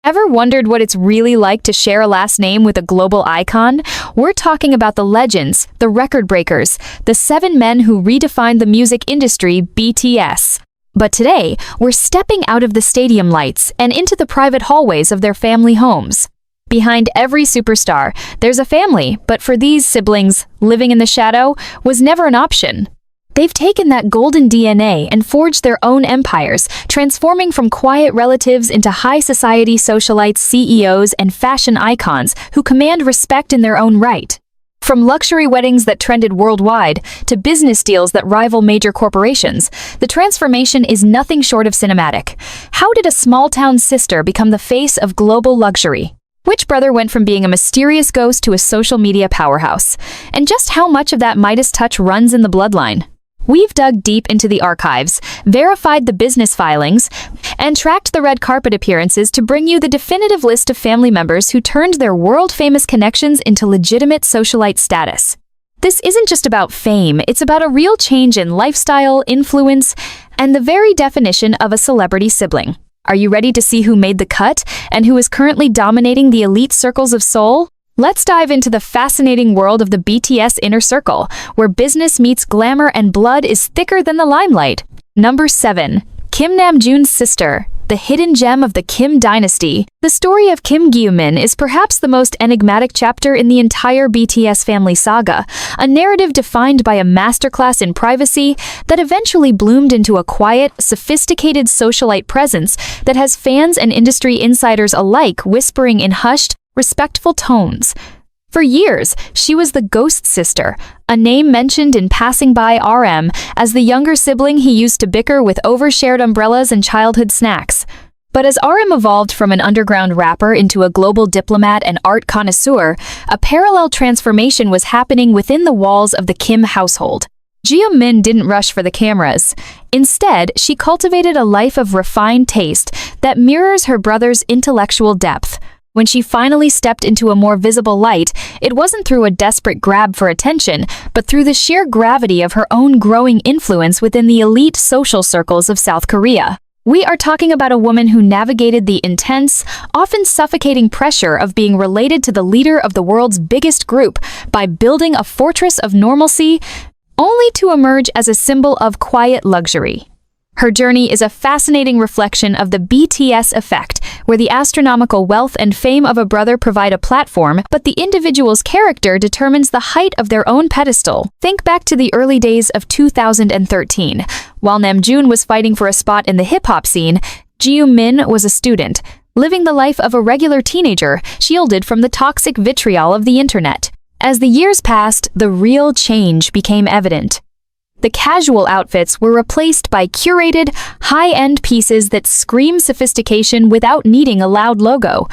Ever wondered what it's really like to share a last name with a global icon? We're talking about the legends, the record breakers, the 7 men who redefined the music industry, BTS. But today, we're stepping out of the stadium lights and into the private hallways of their family homes. Behind every superstar, there's a family, but for these siblings, living in the shadow was never an option. They've taken that golden DNA and forged their own empires, transforming from quiet relatives into high society socialites, CEOs, and fashion icons who command respect in their own right. From luxury weddings that trended worldwide to business deals that rival major corporations, the transformation is nothing short of cinematic. How did a small-town sister become the face of global luxury? Which brother went from being a mysterious ghost to a social media powerhouse? And just how much of that Midas touch runs in the bloodline? We've dug deep into the archives, verified the business filings, and tracked the red carpet appearances to bring you the definitive list of family members who turned their world-famous connections into legitimate socialite status. This isn't just about fame, it's about a real change in lifestyle, influence, and the very definition of a celebrity sibling. Are you ready to see who made the cut and who is currently dominating the elite circles of Seoul? Let's dive into the fascinating world of the BTS inner circle, where business meets glamour and blood is thicker than the limelight. Number 7. Kim Namjoon's sister, the hidden gem of the Kim dynasty. The story of Kim Jimin is perhaps the most enigmatic chapter in the entire BTS family saga, a narrative defined by a masterclass in privacy that eventually bloomed into a quiet, sophisticated socialite presence that has fans and industry insiders alike whispering in hushed, respectful tones. For years, she was the ghost sister, a name mentioned in passing by RM as the younger sibling he used to bicker with overshared umbrellas and childhood snacks. But as RM evolved from an underground rapper into a global diplomat and art connoisseur, a parallel transformation was happening within the walls of the Kim household. Jimin didn't rush for the cameras. Instead, she cultivated a life of refined taste that mirrors her brother's intellectual depth. When she finally stepped into a more visible light, it wasn't through a desperate grab for attention, but through the sheer gravity of her own growing influence within the elite social circles of South Korea. We are talking about a woman who navigated the intense, often suffocating pressure of being related to the leader of the world's biggest group by building a fortress of normalcy, only to emerge as a symbol of quiet luxury. Her journey is a fascinating reflection of the BTS effect, where the astronomical wealth and fame of a brother provide a platform, but the individual's character determines the height of their own pedestal. Think back to the early days of 2013. While Namjoon was fighting for a spot in the hip-hop scene, Jimin was a student, living the life of a regular teenager, shielded from the toxic vitriol of the internet. As the years passed, the real change became evident. The casual outfits were replaced by curated, high-end pieces that scream sophistication without needing a loud logo.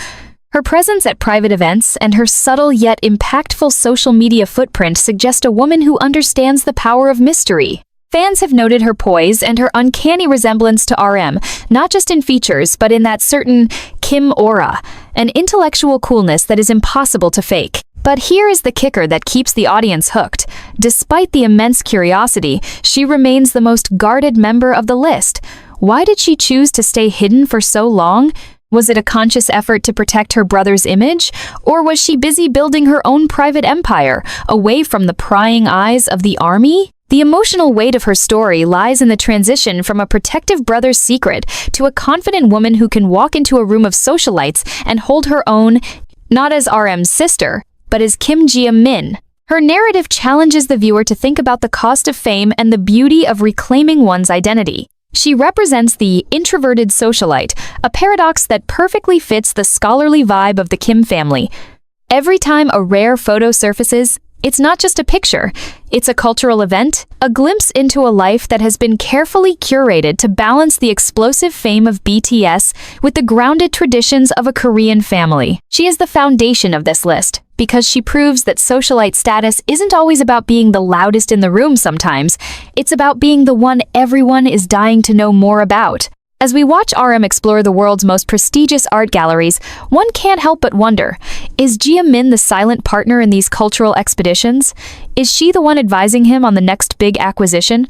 Her presence at private events and her subtle yet impactful social media footprint suggest a woman who understands the power of mystery. Fans have noted her poise and her uncanny resemblance to RM, not just in features, but in that certain Kim aura, an intellectual coolness that is impossible to fake. But here is the kicker that keeps the audience hooked. Despite the immense curiosity, she remains the most guarded member of the list. Why did she choose to stay hidden for so long? Was it a conscious effort to protect her brother's image? Or was she busy building her own private empire, away from the prying eyes of the army? The emotional weight of her story lies in the transition from a protective brother's secret to a confident woman who can walk into a room of socialites and hold her own, not as RM's sister, but as Kim Jimin. Her narrative challenges the viewer to think about the cost of fame and the beauty of reclaiming one's identity. She represents the introverted socialite, a paradox that perfectly fits the scholarly vibe of the Kim family. Every time a rare photo surfaces, it's not just a picture, it's a cultural event, a glimpse into a life that has been carefully curated to balance the explosive fame of BTS with the grounded traditions of a Korean family. She is the foundation of this list, because she proves that socialite status isn't always about being the loudest in the room sometimes, it's about being the one everyone is dying to know more about. As we watch RM explore the world's most prestigious art galleries, one can't help but wonder, is Jimin the silent partner in these cultural expeditions? Is she the one advising him on the next big acquisition?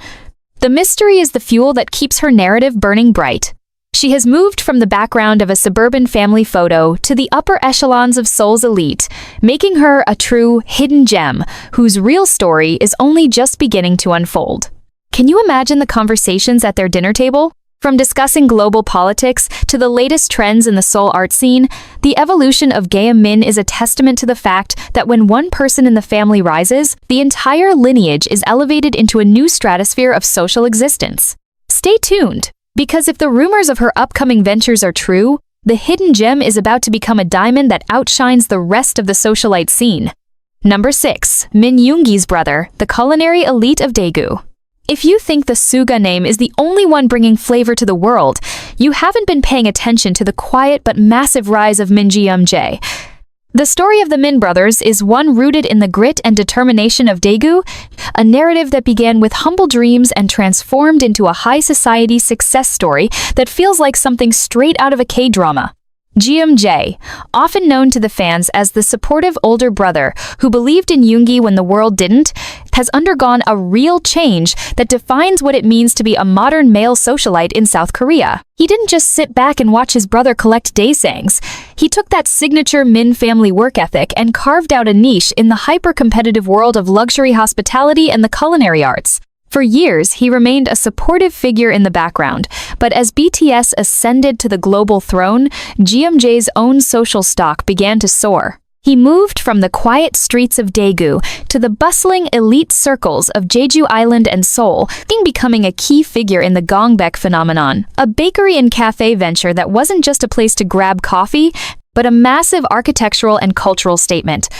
The mystery is the fuel that keeps her narrative burning bright. She has moved from the background of a suburban family photo to the upper echelons of Seoul's elite, making her a true hidden gem whose real story is only just beginning to unfold. Can you imagine the conversations at their dinner table? From discussing global politics to the latest trends in the Seoul art scene, the evolution of Jimin is a testament to the fact that when one person in the family rises, the entire lineage is elevated into a new stratosphere of social existence. Stay tuned, because if the rumors of her upcoming ventures are true, the hidden gem is about to become a diamond that outshines the rest of the socialite scene. Number 6. Min Yoongi's brother, the culinary elite of Daegu. If you think the Suga name is the only one bringing flavor to the world, you haven't been paying attention to the quiet but massive rise of Min Jeong. The story of the Min brothers is one rooted in the grit and determination of Daegu, a narrative that began with humble dreams and transformed into a high society success story that feels like something straight out of a K-drama. Jeong, often known to the fans as the supportive older brother who believed in Yoongi when the world didn't, has undergone a real change that defines what it means to be a modern male socialite in South Korea. He didn't just sit back and watch his brother collect daysangs. He took that signature Min family work ethic and carved out a niche in the hyper-competitive world of luxury hospitality and the culinary arts. For years, he remained a supportive figure in the background, but as BTS ascended to the global throne, Jeong's own social stock began to soar. He moved from the quiet streets of Daegu to the bustling elite circles of Jeju Island and Seoul, becoming a key figure in the Gongbek phenomenon, a bakery and cafe venture that wasn't just a place to grab coffee, but a massive architectural and cultural statement.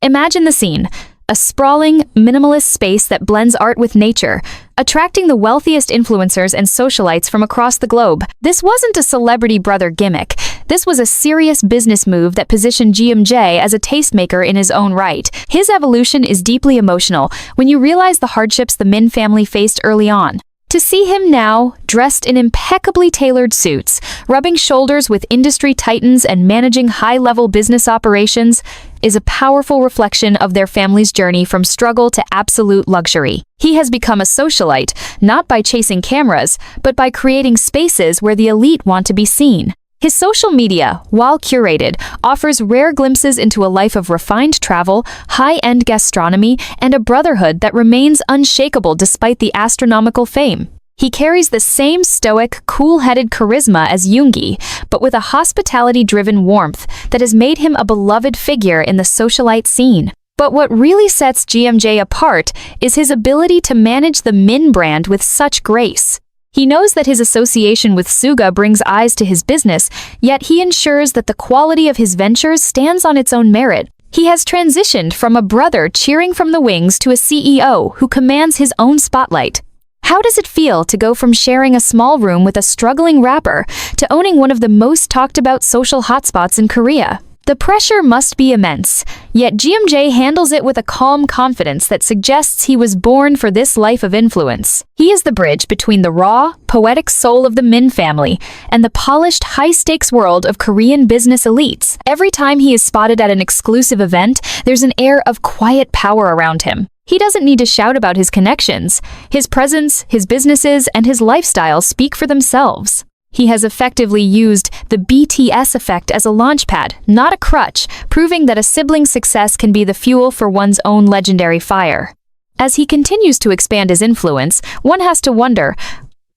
Imagine the scene. A sprawling, minimalist space that blends art with nature, attracting the wealthiest influencers and socialites from across the globe. This wasn't a celebrity brother gimmick. This was a serious business move that positioned Jeong as a tastemaker in his own right. His evolution is deeply emotional when you realize the hardships the Min family faced early on. To see him now, dressed in impeccably tailored suits, rubbing shoulders with industry titans and managing high-level business operations, is a powerful reflection of their family's journey from struggle to absolute luxury. He has become a socialite, not by chasing cameras, but by creating spaces where the elite want to be seen. His social media, while curated, offers rare glimpses into a life of refined travel, high-end gastronomy, and a brotherhood that remains unshakable despite the astronomical fame. He carries the same stoic, cool-headed charisma as Yoongi, but with a hospitality-driven warmth that has made him a beloved figure in the socialite scene. But what really sets Jeong apart is his ability to manage the Min brand with such grace. He knows that his association with Suga brings eyes to his business, yet he ensures that the quality of his ventures stands on its own merit. He has transitioned from a brother cheering from the wings to a CEO who commands his own spotlight. How does it feel to go from sharing a small room with a struggling rapper to owning one of the most talked about social hotspots in Korea? The pressure must be immense, yet Jeong handles it with a calm confidence that suggests he was born for this life of influence. He is the bridge between the raw, poetic soul of the Min family and the polished, high-stakes world of Korean business elites. Every time he is spotted at an exclusive event, there's an air of quiet power around him. He doesn't need to shout about his connections. His presence, his businesses, and his lifestyle speak for themselves. He has effectively used the BTS effect as a launchpad, not a crutch, proving that a sibling's success can be the fuel for one's own legendary fire. As he continues to expand his influence, one has to wonder,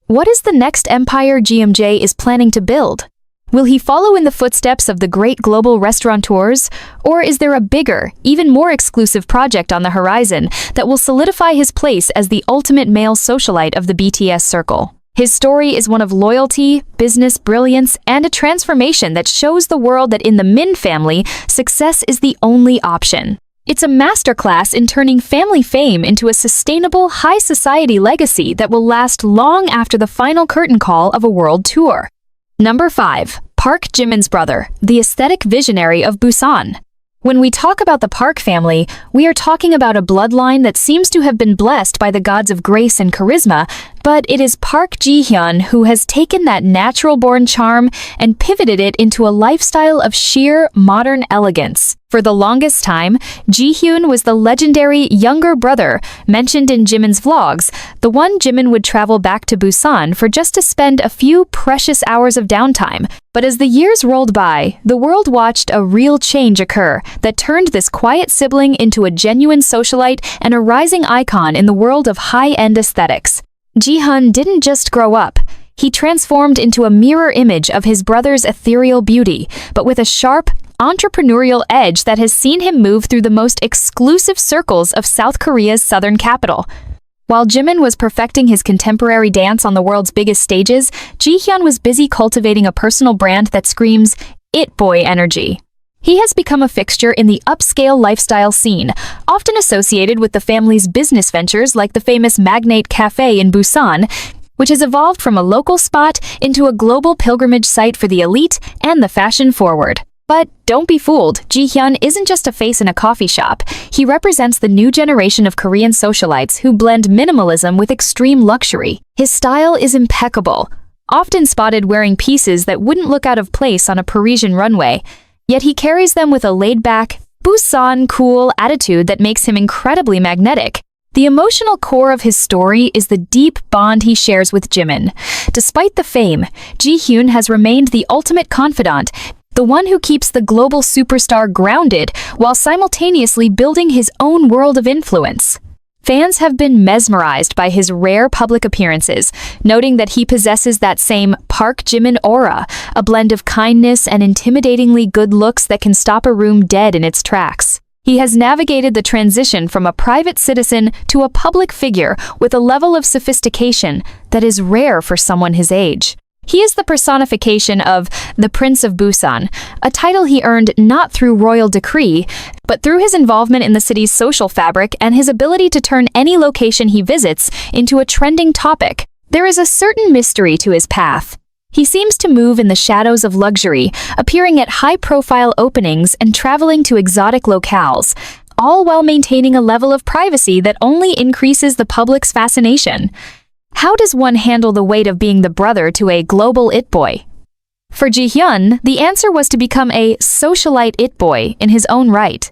what is the next empire Jeong is planning to build? Will he follow in the footsteps of the great global restaurateurs, or is there a bigger, even more exclusive project on the horizon that will solidify his place as the ultimate male socialite of the BTS circle? His story is one of loyalty, business brilliance, and a transformation that shows the world that in the Min family, success is the only option. It's a masterclass in turning family fame into a sustainable, high society legacy that will last long after the final curtain call of a world tour. Number 5. Park Jimin's brother, the aesthetic visionary of Busan. When we talk about the Park family, we are talking about a bloodline that seems to have been blessed by the gods of grace and charisma, But it is Park Ji-hyun who has taken that natural-born charm and pivoted it into a lifestyle of sheer, modern elegance. For the longest time, Ji-hyun was the legendary younger brother mentioned in Jimin's vlogs, the one Jimin would travel back to Busan for just to spend a few precious hours of downtime. But as the years rolled by, the world watched a real change occur that turned this quiet sibling into a genuine socialite and a rising icon in the world of high-end aesthetics. Ji-hyun didn't just grow up. He transformed into a mirror image of his brother's ethereal beauty, but with a sharp, entrepreneurial edge that has seen him move through the most exclusive circles of South Korea's southern capital. While Jimin was perfecting his contemporary dance on the world's biggest stages, Ji-hyun was busy cultivating a personal brand that screams "it boy" energy. He has become a fixture in the upscale lifestyle scene, often associated with the family's business ventures like the famous Magnate Cafe in Busan, which has evolved from a local spot into a global pilgrimage site for the elite and the fashion-forward. But don't be fooled, Ji-hyun isn't just a face in a coffee shop. He represents the new generation of Korean socialites who blend minimalism with extreme luxury. His style is impeccable, often spotted wearing pieces that wouldn't look out of place on a Parisian runway. Yet he carries them with a laid-back, Busan cool attitude that makes him incredibly magnetic. The emotional core of his story is the deep bond he shares with Jimin. Despite the fame, Ji-hyun has remained the ultimate confidant, the one who keeps the global superstar grounded while simultaneously building his own world of influence. Fans have been mesmerized by his rare public appearances, noting that he possesses that same Park Jimin aura, a blend of kindness and intimidatingly good looks that can stop a room dead in its tracks. He has navigated the transition from a private citizen to a public figure with a level of sophistication that is rare for someone his age. He is the personification of the Prince of Busan, a title he earned not through royal decree, but through his involvement in the city's social fabric and his ability to turn any location he visits into a trending topic. There is a certain mystery to his path. He seems to move in the shadows of luxury, appearing at high-profile openings and traveling to exotic locales, all while maintaining a level of privacy that only increases the public's fascination. How does one handle the weight of being the brother to a global it boy? For Ji-hyun, the answer was to become a socialite it boy in his own right.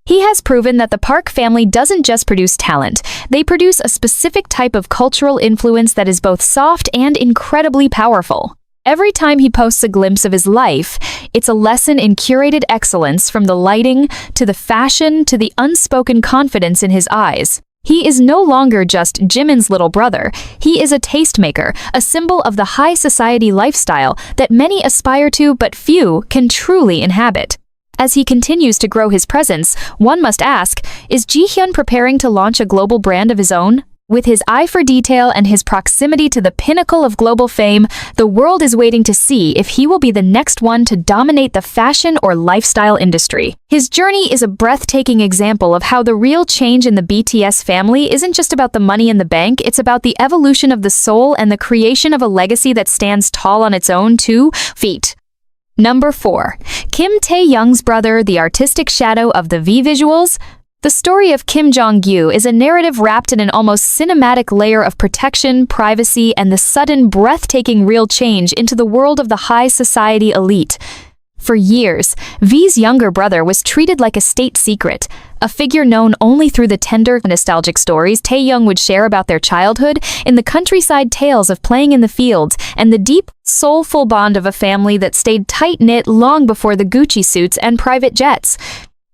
He has proven that the Park family doesn't just produce talent, they produce a specific type of cultural influence that is both soft and incredibly powerful. Every time he posts a glimpse of his life, it's a lesson in curated excellence, from the lighting to the fashion to the unspoken confidence in his eyes. He is no longer just Jimin's little brother. He is a tastemaker, a symbol of the high society lifestyle that many aspire to but few can truly inhabit. As he continues to grow his presence, one must ask, is Ji-hyun preparing to launch a global brand of his own? With his eye for detail and his proximity to the pinnacle of global fame, the world is waiting to see if he will be the next one to dominate the fashion or lifestyle industry. His journey is a breathtaking example of how the real change in the BTS family isn't just about the money in the bank, it's about the evolution of the soul and the creation of a legacy that stands tall on its own 2 feet. Number 4. Kim Taehyung's brother, the artistic shadow of the V visuals. The story of Kim Jong-gyu is a narrative wrapped in an almost cinematic layer of protection, privacy, and the sudden, breathtaking real change into the world of the high society elite. For years, V's younger brother was treated like a state secret, a figure known only through the tender, nostalgic stories Taehyung would share about their childhood, in the countryside tales of playing in the fields, and the deep, soulful bond of a family that stayed tight-knit long before the Gucci suits and private jets.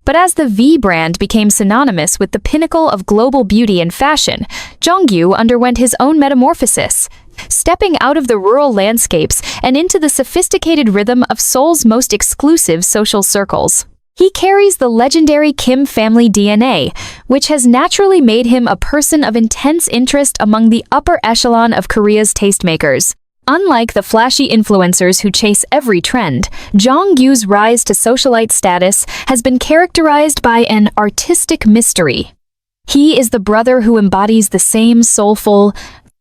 But as the V brand became synonymous with the pinnacle of global beauty and fashion, Jongyu underwent his own metamorphosis, stepping out of the rural landscapes and into the sophisticated rhythm of Seoul's most exclusive social circles. He carries the legendary Kim family DNA, which has naturally made him a person of intense interest among the upper echelon of Korea's tastemakers. Unlike the flashy influencers who chase every trend, Jongyu's rise to socialite status has been characterized by an artistic mystery. He is the brother who embodies the same soulful,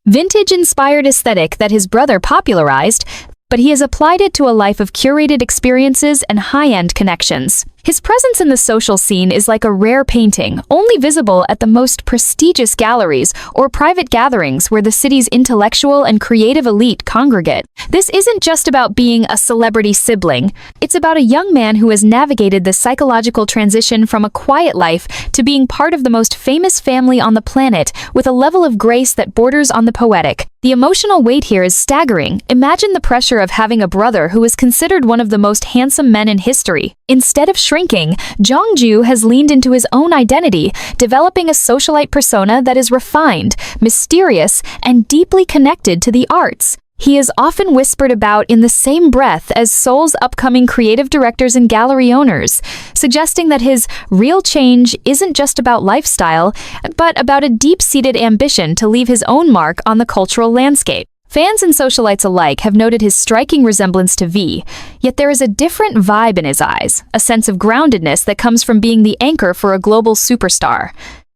vintage-inspired aesthetic that his brother popularized, but he has applied it to a life of curated experiences and high-end connections. His presence in the social scene is like a rare painting, only visible at the most prestigious galleries or private gatherings where the city's intellectual and creative elite congregate. This isn't just about being a celebrity sibling. It's about a young man who has navigated the psychological transition from a quiet life to being part of the most famous family on the planet with a level of grace that borders on the poetic. The emotional weight here is staggering. Imagine the pressure of having a brother who is considered one of the most handsome men in history. Instead of shrinking, Jongju has leaned into his own identity, developing a socialite persona that is refined, mysterious, and deeply connected to the arts. He is often whispered about in the same breath as Seoul's upcoming creative directors and gallery owners, suggesting that his real change isn't just about lifestyle, but about a deep-seated ambition to leave his own mark on the cultural landscape. Fans and socialites alike have noted his striking resemblance to V, yet there is a different vibe in his eyes, a sense of groundedness that comes from being the anchor for a global superstar.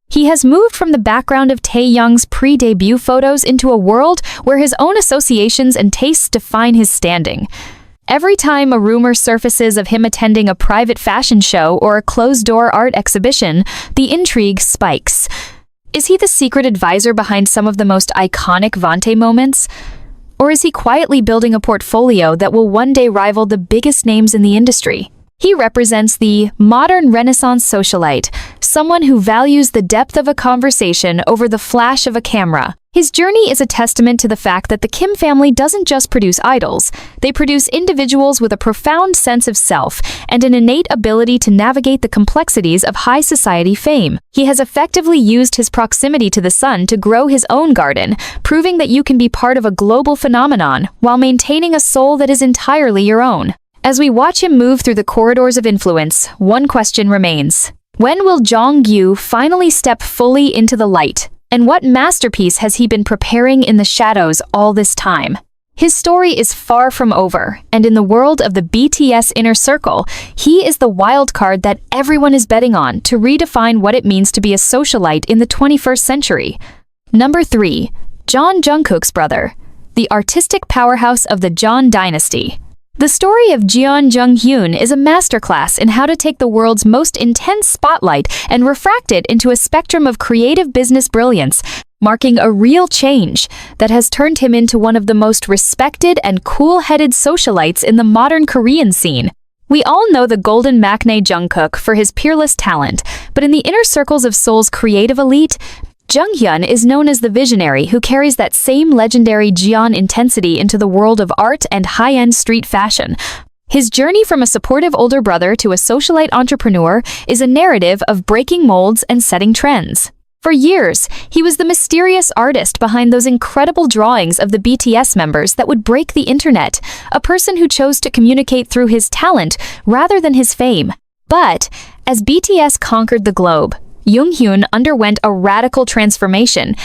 He has moved from the background of Taehyung's pre-debut photos into a world where his own associations and tastes define his standing. Every time a rumor surfaces of him attending a private fashion show or a closed-door art exhibition, the intrigue spikes. Is he the secret advisor behind some of the most iconic Vante moments? Or is he quietly building a portfolio that will one day rival the biggest names in the industry? He represents the modern Renaissance socialite, someone who values the depth of a conversation over the flash of a camera. His journey is a testament to the fact that the Kim family doesn't just produce idols, they produce individuals with a profound sense of self and an innate ability to navigate the complexities of high society fame. He has effectively used his proximity to the sun to grow his own garden, proving that you can be part of a global phenomenon while maintaining a soul that is entirely your own. As we watch him move through the corridors of influence, one question remains. When will Jongyu finally step fully into the light? And what masterpiece has he been preparing in the shadows all this time? His story is far from over, and in the world of the BTS inner circle, he is the wild card that everyone is betting on to redefine what it means to be a socialite in the 21st century. Number 3. Jeon Jungkook's brother, the artistic powerhouse of the Jeon dynasty. The story of Jeon Jungkook is a masterclass in how to take the world's most intense spotlight and refract it into a spectrum of creative business brilliance, marking a real change that has turned him into one of the most respected and cool-headed socialites in the modern Korean scene. We all know the golden maknae Jungkook for his peerless talent, but in the inner circles of Seoul's creative elite, Junghyun is known as the visionary who carries that same legendary Jeon intensity into the world of art and high-end street fashion. His journey from a supportive older brother to a socialite entrepreneur is a narrative of breaking molds and setting trends. For years, he was the mysterious artist behind those incredible drawings of the BTS members that would break the internet, a person who chose to communicate through his talent rather than his fame. But as BTS conquered the globe, Junghyun underwent a radical transformation,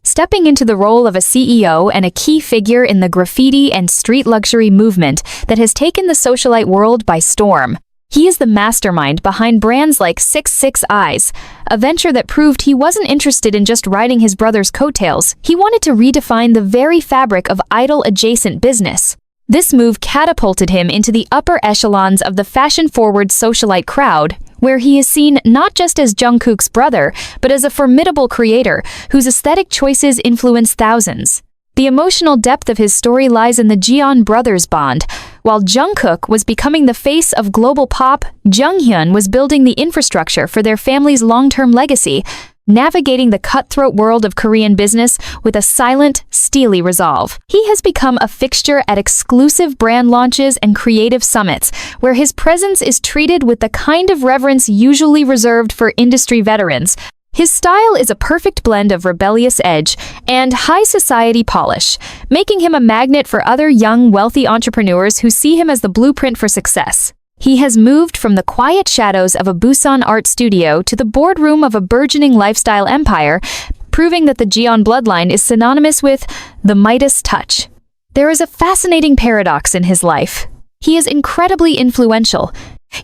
stepping into the role of a CEO and a key figure in the graffiti and street luxury movement that has taken the socialite world by storm. He is the mastermind behind brands like 66 Eyes, a venture that proved he wasn't interested in just riding his brother's coattails. He wanted to redefine the very fabric of idol-adjacent business. This move catapulted him into the upper echelons of the fashion-forward socialite crowd, where he is seen not just as Jungkook's brother, but as a formidable creator whose aesthetic choices influence thousands. The emotional depth of his story lies in the Jeon brothers' bond. While Jungkook was becoming the face of global pop, Junghyun was building the infrastructure for their family's long-term legacy, navigating the cutthroat world of Korean business with a silent, steely resolve. He has become a fixture at exclusive brand launches and creative summits, where his presence is treated with the kind of reverence usually reserved for industry veterans. His style is a perfect blend of rebellious edge and high society polish, making him a magnet for other young, wealthy entrepreneurs who see him as the blueprint for success. He has moved from the quiet shadows of a Busan art studio to the boardroom of a burgeoning lifestyle empire, proving that the Jeon bloodline is synonymous with the Midas touch. There is a fascinating paradox in his life. He is incredibly influential,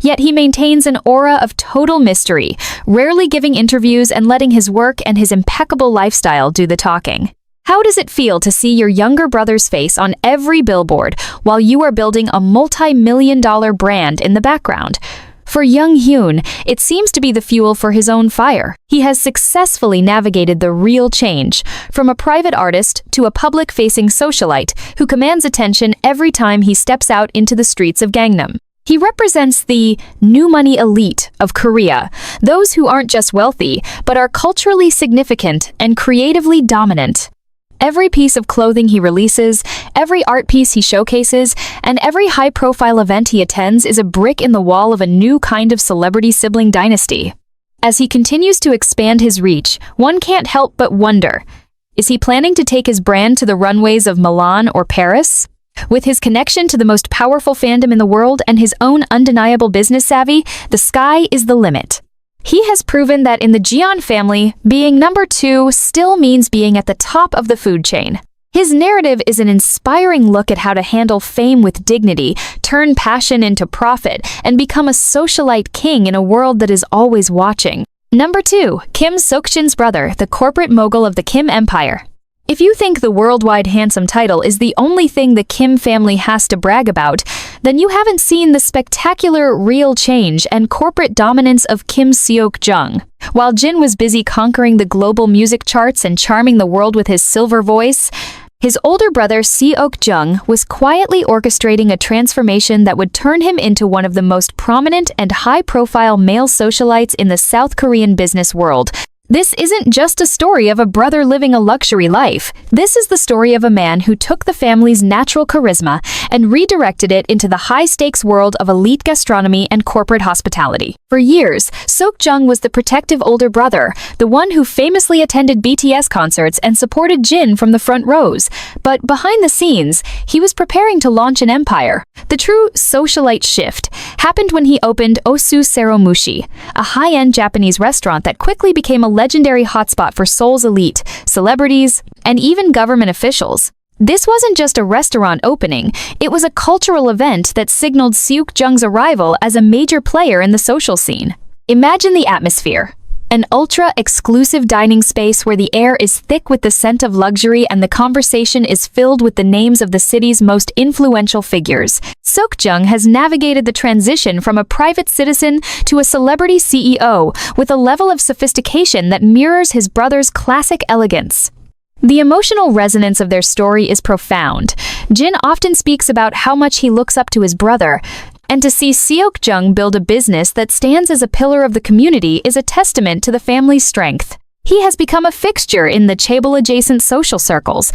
yet he maintains an aura of total mystery, rarely giving interviews and letting his work and his impeccable lifestyle do the talking. How does it feel to see your younger brother's face on every billboard while you are building a multi-million-dollar brand in the background? For Young Hyun, it seems to be the fuel for his own fire. He has successfully navigated the real change, from a private artist to a public-facing socialite who commands attention every time he steps out into the streets of Gangnam. He represents the new money elite of Korea, those who aren't just wealthy, but are culturally significant and creatively dominant. Every piece of clothing he releases, every art piece he showcases, and every high-profile event he attends is a brick in the wall of a new kind of celebrity sibling dynasty. As he continues to expand his reach, one can't help but wonder, is he planning to take his brand to the runways of Milan or Paris? With his connection to the most powerful fandom in the world and his own undeniable business savvy, the sky is the limit. He has proven that in the Jeon family, being number 2 still means being at the top of the food chain. His narrative is an inspiring look at how to handle fame with dignity, turn passion into profit, and become a socialite king in a world that is always watching. Number 2, Kim Seokjin's brother, the corporate mogul of the Kim Empire. If you think the worldwide handsome title is the only thing the Kim family has to brag about, then you haven't seen the spectacular real change and corporate dominance of Kim Seok-jung. While Jin was busy conquering the global music charts and charming the world with his silver voice, his older brother Seok-jung was quietly orchestrating a transformation that would turn him into one of the most prominent and high-profile male socialites in the South Korean business world. This isn't just a story of a brother living a luxury life. This is the story of a man who took the family's natural charisma and redirected it into the high-stakes world of elite gastronomy and corporate hospitality. For years, Seok-jung was the protective older brother, the one who famously attended BTS concerts and supported Jin from the front rows. But behind the scenes, he was preparing to launch an empire. The true socialite shift happened when he opened Osu Seromushi, a high-end Japanese restaurant that quickly became a legendary hotspot for Seoul's elite, celebrities, and even government officials. This wasn't just a restaurant opening, it was a cultural event that signaled Seok-jung's arrival as a major player in the social scene. Imagine the atmosphere. An ultra-exclusive dining space where the air is thick with the scent of luxury and the conversation is filled with the names of the city's most influential figures. Seok-jung has navigated the transition from a private citizen to a celebrity CEO with a level of sophistication that mirrors his brother's classic elegance. The emotional resonance of their story is profound. Jin often speaks about how much he looks up to his brother, and to see Seok-jung build a business that stands as a pillar of the community is a testament to the family's strength. He has become a fixture in the chaebol-adjacent social circles,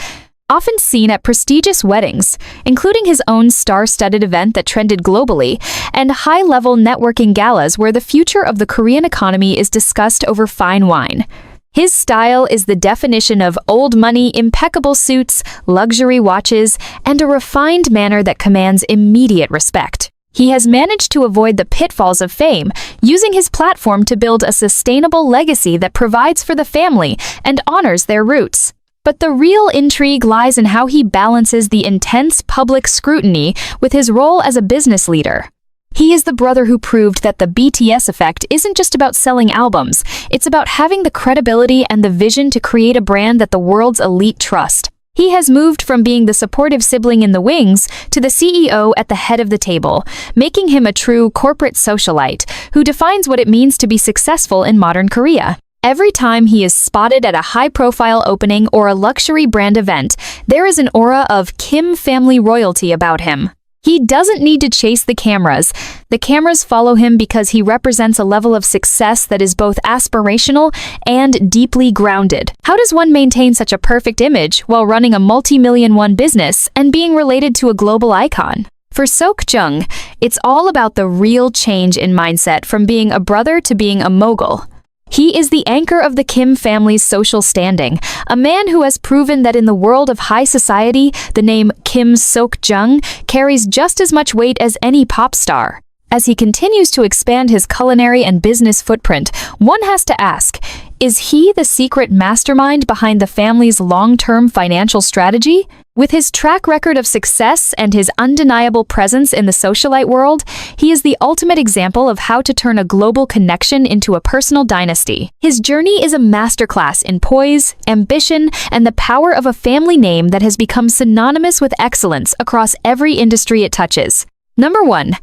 often seen at prestigious weddings, including his own star-studded event that trended globally, and high-level networking galas where the future of the Korean economy is discussed over fine wine. His style is the definition of old money, impeccable suits, luxury watches, and a refined manner that commands immediate respect. He has managed to avoid the pitfalls of fame, using his platform to build a sustainable legacy that provides for the family and honors their roots. But the real intrigue lies in how he balances the intense public scrutiny with his role as a business leader. He is the brother who proved that the BTS effect isn't just about selling albums, it's about having the credibility and the vision to create a brand that the world's elite trust. He has moved from being the supportive sibling in the wings to the CEO at the head of the table, making him a true corporate socialite who defines what it means to be successful in modern Korea. Every time he is spotted at a high-profile opening or a luxury brand event, there is an aura of Kim family royalty about him. He doesn't need to chase the cameras. The cameras follow him because he represents a level of success that is both aspirational and deeply grounded. How does one maintain such a perfect image while running a multi-million-won business and being related to a global icon? For Seok-jung, it's all about the real change in mindset from being a brother to being a mogul. He is the anchor of the Kim family's social standing, a man who has proven that in the world of high society, the name Kim Seok-jung carries just as much weight as any pop star. As he continues to expand his culinary and business footprint, one has to ask, is he the secret mastermind behind the family's long-term financial strategy? With his track record of success and his undeniable presence in the socialite world, he is the ultimate example of how to turn a global connection into a personal dynasty. His journey is a masterclass in poise, ambition, and the power of a family name that has become synonymous with excellence across every industry it touches. Number 1.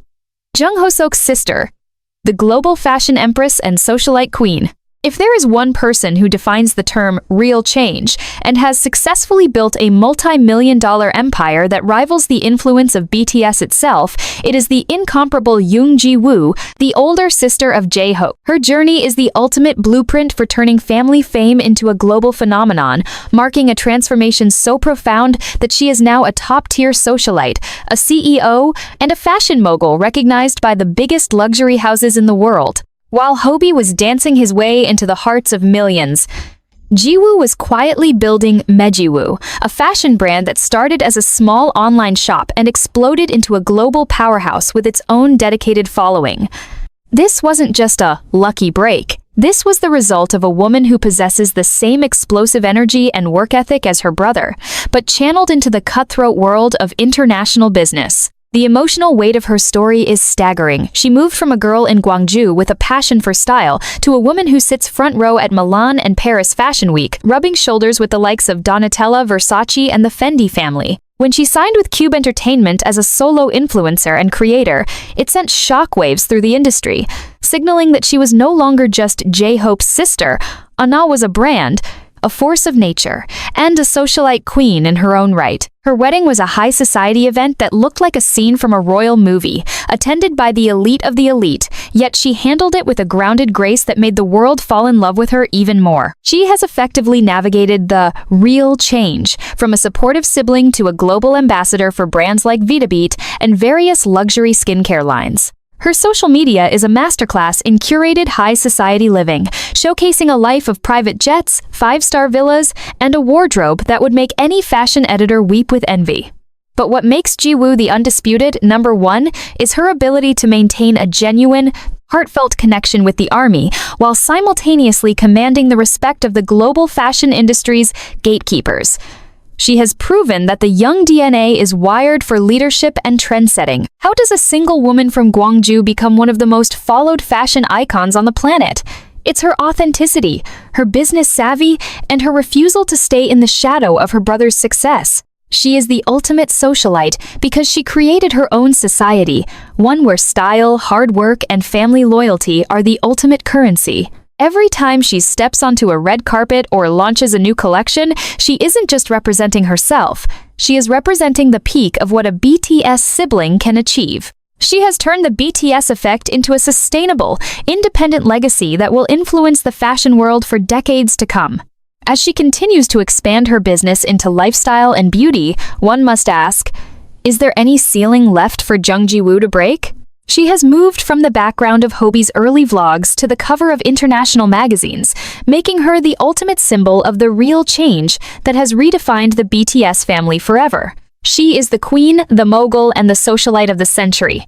Jung Hoseok's sister. the global fashion empress and socialite queen. If there is one person who defines the term real change and has successfully built a multi-million-dollar empire that rivals the influence of BTS itself, it is the incomparable Yoongi, the older sister of J-Hope. Her journey is the ultimate blueprint for turning family fame into a global phenomenon, marking a transformation so profound that she is now a top-tier socialite, a CEO, and a fashion mogul recognized by the biggest luxury houses in the world. While Hobie was dancing his way into the hearts of millions, Jiwoo was quietly building Mejiwoo, a fashion brand that started as a small online shop and exploded into a global powerhouse with its own dedicated following. This wasn't just a lucky break. This was the result of a woman who possesses the same explosive energy and work ethic as her brother, but channeled into the cutthroat world of international business. The emotional weight of her story is staggering. She moved from a girl in Gwangju with a passion for style to a woman who sits front row at Milan and Paris Fashion Week, rubbing shoulders with the likes of Donatella Versace and the Fendi family. When she signed with Cube Entertainment as a solo influencer and creator, it sent shockwaves through the industry, signaling that she was no longer just J-Hope's sister. Anna was a brand, a force of nature, and a socialite queen in her own right. Her wedding was a high society event that looked like a scene from a royal movie, attended by the elite of the elite, yet she handled it with a grounded grace that made the world fall in love with her even more. She has effectively navigated the real change, from a supportive sibling to a global ambassador for brands like Vitabeat and various luxury skincare lines. Her social media is a masterclass in curated high society living, showcasing a life of private jets, 5-star villas, and a wardrobe that would make any fashion editor weep with envy. But what makes Jiwoo the undisputed number one is her ability to maintain a genuine, heartfelt connection with the army while simultaneously commanding the respect of the global fashion industry's gatekeepers. She has proven that the young DNA is wired for leadership and trendsetting. How does a single woman from Gwangju become one of the most followed fashion icons on the planet? It's her authenticity, her business savvy, and her refusal to stay in the shadow of her brother's success. She is the ultimate socialite because she created her own society, one where style, hard work, and family loyalty are the ultimate currency. Every time she steps onto a red carpet or launches a new collection, she isn't just representing herself. She is representing the peak of what a BTS sibling can achieve. She has turned the BTS effect into a sustainable, independent legacy that will influence the fashion world for decades to come. As she continues to expand her business into lifestyle and beauty, one must ask, is there any ceiling left for Jung Jiwoo to break? She has moved from the background of Hobie's early vlogs to the cover of international magazines, making her the ultimate symbol of the real change that has redefined the BTS family forever. She is the queen, the mogul, and the socialite of the century.